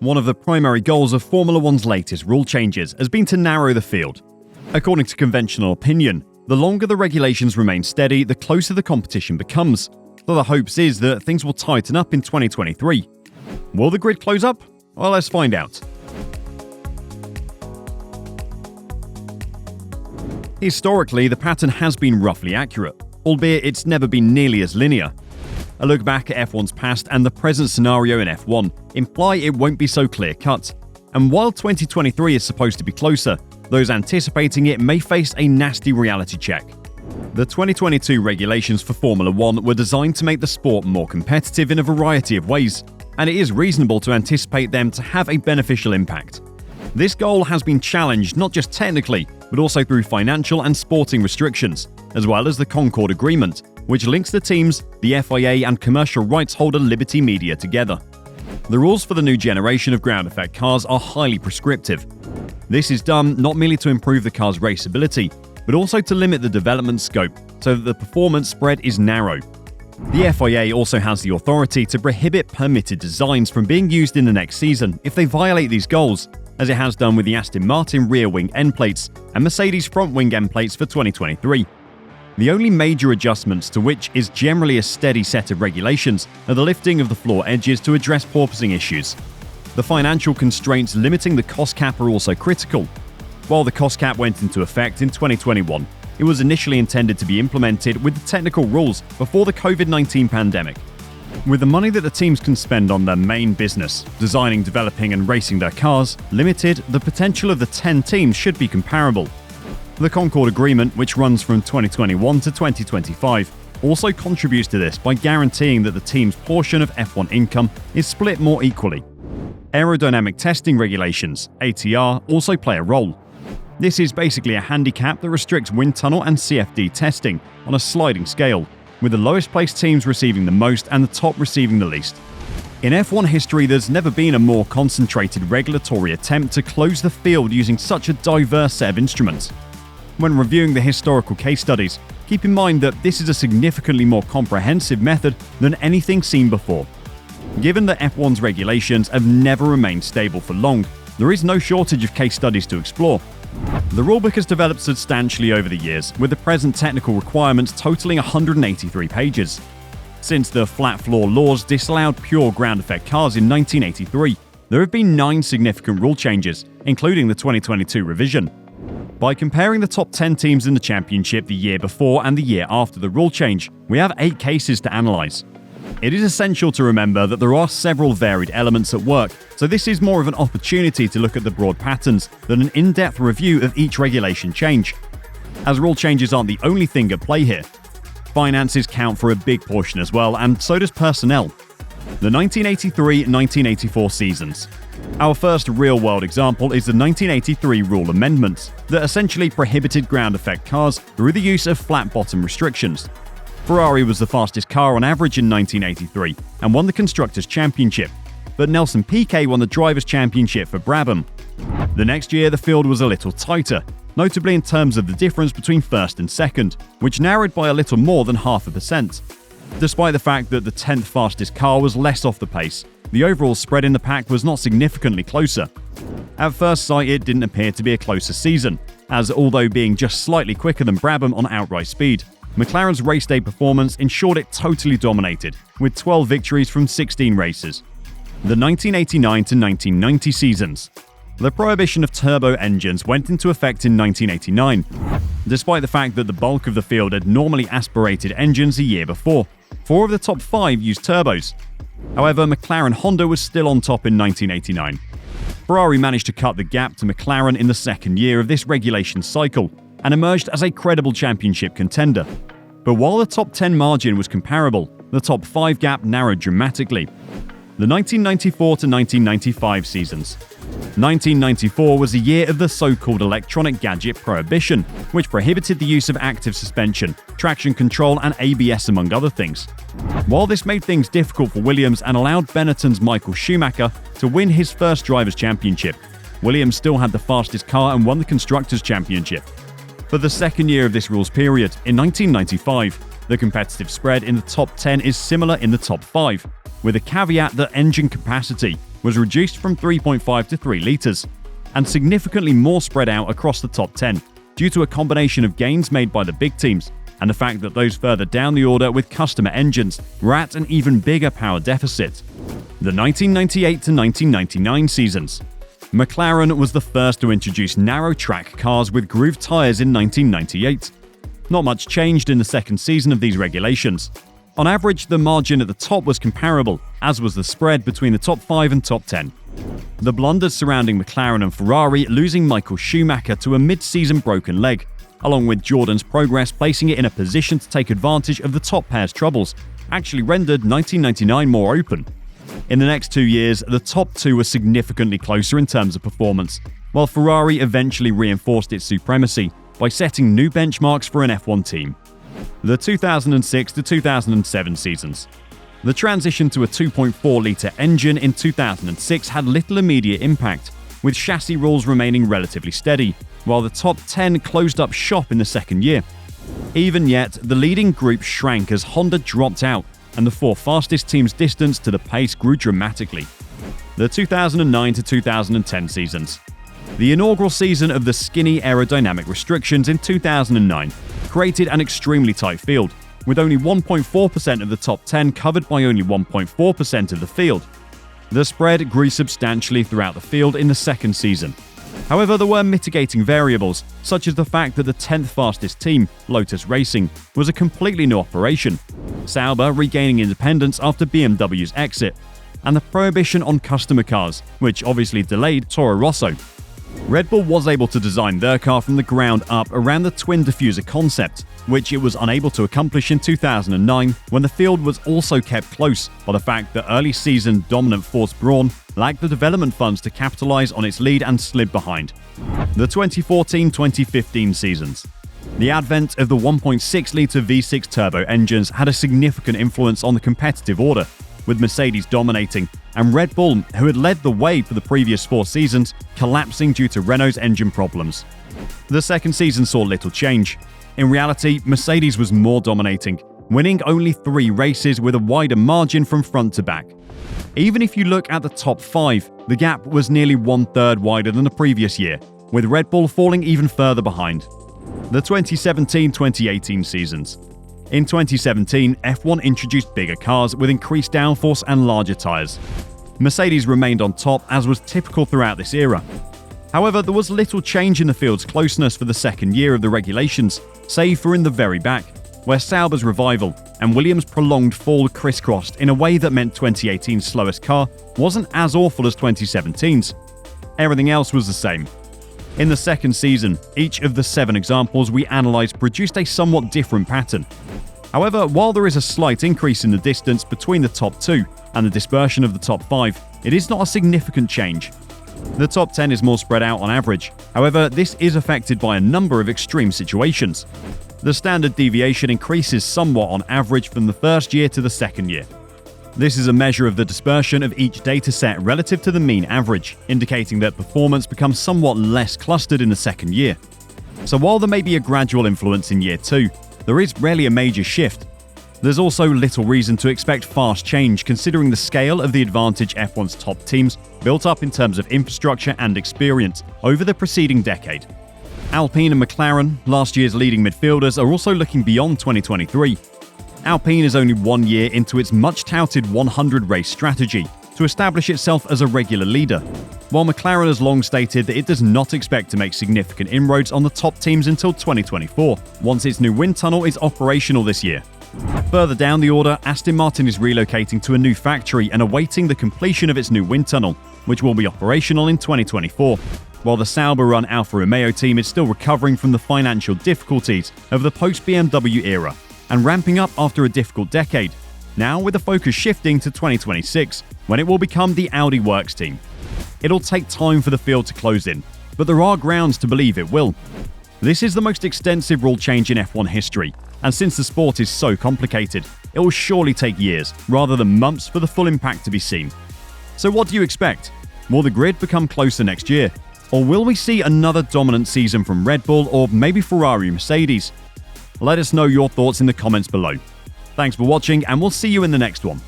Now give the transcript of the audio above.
One of the primary goals of Formula One's latest rule changes has been to narrow the field. According to conventional opinion, the longer the regulations remain steady, the closer the competition becomes. So the hopes is that things will tighten up in 2023. Will the grid close up? Well, let's find out. Historically, the pattern has been roughly accurate, albeit it's never been nearly as linear. A look back at F1's past and the present scenario in F1 imply it won't be so clear-cut. And while 2023 is supposed to be closer, those anticipating it may face a nasty reality check. The 2022 regulations for Formula One were designed to make the sport more competitive in a variety of ways, and it is reasonable to anticipate them to have a beneficial impact. This goal has been challenged not just technically, but also through financial and sporting restrictions, as well as the Concord Agreement, which links the teams, the FIA and commercial rights holder Liberty Media together. The rules for the new generation of ground effect cars are highly prescriptive. This is done not merely to improve the car's raceability, but also to limit the development scope so that the performance spread is narrow. The FIA also has the authority to prohibit permitted designs from being used in the next season if they violate these goals, as it has done with the Aston Martin rear wing end plates and Mercedes front wing end plates for 2023. The only major adjustments to which is generally a steady set of regulations are the lifting of the floor edges to address porpoising issues. The financial constraints limiting the cost cap are also critical. While the cost cap went into effect in 2021, it was initially intended to be implemented with the technical rules before the COVID-19 pandemic. With the money that the teams can spend on their main business, designing, developing and racing their cars, limited, the potential of the 10 teams should be comparable. The Concord Agreement, which runs from 2021 to 2025, also contributes to this by guaranteeing that the team's portion of F1 income is split more equally. Aerodynamic testing regulations, ATR, also play a role. This is basically a handicap that restricts wind tunnel and CFD testing on a sliding scale, with the lowest placed teams receiving the most and the top receiving the least. In F1 history, there's never been a more concentrated regulatory attempt to close the field using such a diverse set of instruments. When reviewing the historical case studies, keep in mind that this is a significantly more comprehensive method than anything seen before. Given that F1's regulations have never remained stable for long, there is no shortage of case studies to explore. The rulebook has developed substantially over the years, with the present technical requirements totaling 183 pages. Since the flat floor laws disallowed pure ground effect cars in 1983, there have been 9 significant rule changes, including the 2022 revision. By comparing the top 10 teams in the championship the year before and the year after the rule change, we have 8 cases to analyse. It is essential to remember that there are several varied elements at work, so this is more of an opportunity to look at the broad patterns than an in-depth review of each regulation change. As rule changes aren't the only thing at play here. Finances count for a big portion as well, and so does personnel. The 1983-1984 seasons. Our first real-world example is the 1983 rule amendments that essentially prohibited ground effect cars through the use of flat bottom restrictions. Ferrari was the fastest car on average in 1983 and won the Constructors' Championship, but Nelson Piquet won the Drivers' Championship for Brabham. The next year, the field was a little tighter, notably in terms of the difference between first and second, which narrowed by a little more than 0.5%. Despite the fact that the 10th fastest car was less off the pace, the overall spread in the pack was not significantly closer. At first sight, it didn't appear to be a closer season, as although being just slightly quicker than Brabham on outright speed, McLaren's race day performance ensured it totally dominated, with 12 victories from 16 races. The 1989 to 1990 seasons. The prohibition of turbo engines went into effect in 1989, despite the fact that the bulk of the field had normally aspirated engines a year before. 4 of the top 5 used turbos. However, McLaren Honda was still on top in 1989. Ferrari managed to cut the gap to McLaren in the second year of this regulation cycle and emerged as a credible championship contender. But while the top 10 margin was comparable, the top 5 gap narrowed dramatically. The 1994 to 1995 seasons. 1994 was the year of the so-called electronic gadget prohibition, which prohibited the use of active suspension, traction control and ABS among other things. While this made things difficult for Williams and allowed Benetton's Michael Schumacher to win his first Drivers' Championship, Williams still had the fastest car and won the Constructors' Championship. For the second year of this rules period, in 1995, the competitive spread in the top 10 is similar in the top 5, with a caveat that engine capacity, was reduced from 3.5 to 3 litres, and significantly more spread out across the top 10, due to a combination of gains made by the big teams and the fact that those further down the order with customer engines were at an even bigger power deficit. The 1998 to 1999 seasons. McLaren was the first to introduce narrow track cars with grooved tyres in 1998. Not much changed in the second season of these regulations. On average, the margin at the top was comparable, as was the spread between the top 5 and top 10. The blunders surrounding McLaren and Ferrari losing Michael Schumacher to a mid-season broken leg, along with Jordan's progress placing it in a position to take advantage of the top pair's troubles, actually rendered 1999 more open. In the next 2 years, the top two were significantly closer in terms of performance, while Ferrari eventually reinforced its supremacy by setting new benchmarks for an F1 team. The 2006 to 2007 seasons. The transition to a 2.4-litre engine in 2006 had little immediate impact, with chassis rules remaining relatively steady, while the top 10 closed up shop in the second year. Even yet, the leading group shrank as Honda dropped out, and the 4 fastest teams' distance to the pace grew dramatically. The 2009 to 2010 seasons. The inaugural season of the skinny aerodynamic restrictions in 2009 created an extremely tight field, with only 1.4% of the top 10 covered by only 1.4% of the field. The spread grew substantially throughout the field in the second season. However, there were mitigating variables, such as the fact that the 10th fastest team, Lotus Racing, was a completely new operation, Sauber regaining independence after BMW's exit, and the prohibition on customer cars, which obviously delayed Toro Rosso. Red Bull was able to design their car from the ground up around the twin diffuser concept, which it was unable to accomplish in 2009 when the field was also kept close by the fact that early season dominant Force Brawn lacked the development funds to capitalize on its lead and slid behind. The 2014-2015 seasons. The advent of the 1.6-litre V6 turbo engines had a significant influence on the competitive order, with Mercedes dominating and Red Bull, who had led the way for the previous 4 seasons, collapsing due to Renault's engine problems. The second season saw little change. In reality, Mercedes was more dominating, winning only 3 races with a wider margin from front to back. Even if you look at the top 5, the gap was nearly 1/3 wider than the previous year, with Red Bull falling even further behind. The 2017-2018 seasons. In 2017, F1 introduced bigger cars with increased downforce and larger tyres. Mercedes remained on top, as was typical throughout this era. However, there was little change in the field's closeness for the second year of the regulations, save for in the very back, where Sauber's revival and Williams' prolonged fall crisscrossed in a way that meant 2018's slowest car wasn't as awful as 2017's. Everything else was the same. In the second season, each of the 7 examples we analysed produced a somewhat different pattern. However, while there is a slight increase in the distance between the top 2 and the dispersion of the top 5, it is not a significant change. The top 10 is more spread out on average. However, this is affected by a number of extreme situations. The standard deviation increases somewhat on average from the first year to the second year. This is a measure of the dispersion of each dataset relative to the mean average, indicating that performance becomes somewhat less clustered in the second year. So while there may be a gradual influence in year 2, there is rarely a major shift. There's also little reason to expect fast change considering the scale of the advantage F1's top teams built up in terms of infrastructure and experience over the preceding decade. Alpine and McLaren, last year's leading midfielders, are also looking beyond 2023. Alpine is only 1 year into its much-touted 100-race strategy to establish itself as a regular leader, while McLaren has long stated that it does not expect to make significant inroads on the top teams until 2024, once its new wind tunnel is operational this year. Further down the order, Aston Martin is relocating to a new factory and awaiting the completion of its new wind tunnel, which will be operational in 2024, while the Sauber-run Alfa Romeo team is still recovering from the financial difficulties of the post-BMW era and ramping up after a difficult decade, now with the focus shifting to 2026, when it will become the Audi Works team. It'll take time for the field to close in, but there are grounds to believe it will. This is the most extensive rule change in F1 history, and since the sport is so complicated, it will surely take years, rather than months, for the full impact to be seen. So what do you expect? Will the grid become closer next year? Or will we see another dominant season from Red Bull or maybe Ferrari and Mercedes? Let us know your thoughts in the comments below. Thanks for watching, and we'll see you in the next one.